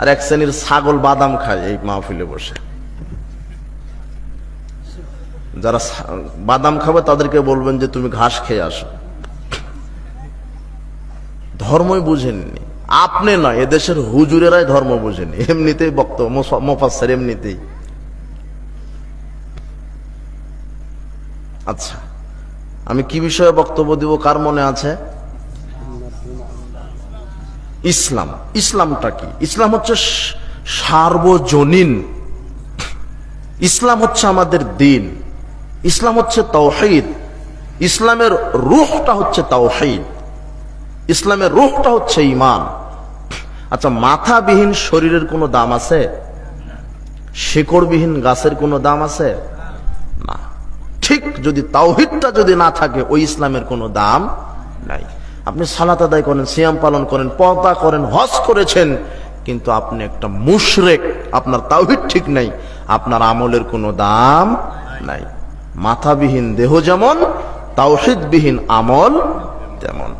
আর এক শ্রেণীর ছাগল বাদাম খায় এই মাহফিলে বসে। যারা বাদাম খাবে তাদেরকে বলবেন যে তুমি ঘাস খেয়ে আসো। ধর্মই বুঝেননি আপনি নয়, এদেশের হুজুরেরাই ধর্ম বুঝেনি। এমনিতেই বক্তব্য মুফাসসির এমনিতেই। আচ্ছা, আমি কি বিষয়ে বক্তব্য দিব কার মনে আছে? ইসলাম। ইসলামটা কি? ইসলাম হচ্ছে সার্বজনীন। ইসলাম হচ্ছে আমাদের দিন। ইসলাম হচ্ছে তাওহীদ। ইসলামের রূহটা হচ্ছে তাওহীদ। ইসলামের রূহটা হচ্ছে ঈমান। আচ্ছা, মাথাবিহীন শরীরের কোনো দাম আছে? শিকড়বিহীন গাছের কোনো দাম আছে? না। ঠিক যদি তাওহীদটা যদি না থাকে, ওই ইসলামের কোনো দাম নাই। আপনি সালাত আদায় করেন, সিয়াম পালন করেন, পর্দা করেন, হজ করেছেন, কিন্তু আপনি একটা মুশরিক, আপনার তাওহীদ ঠিক নাই, আপনার আমলের কোনো দাম নাই। মাথাবিহীন দেহ যেমন, তাওহীদবিহীন আমল তেমন।